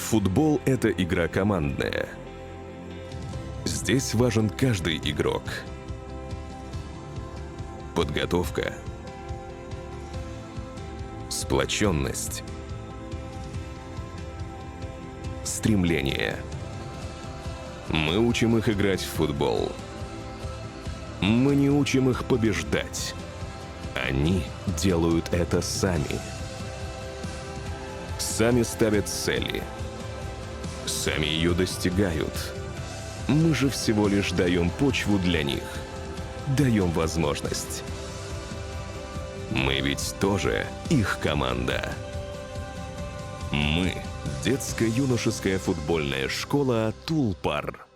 Футбол – это игра командная. Здесь важен каждый игрок. Подготовка, сплоченность, стремление. Мы учим их играть в футбол. Мы не учим их побеждать. Они делают это сами. Сами ставят цели. Сами ее достигают. Мы же всего лишь даем почву для них. Даем возможность. Мы ведь тоже их команда. Мы – детско-юношеская футбольная школа «Тулпар».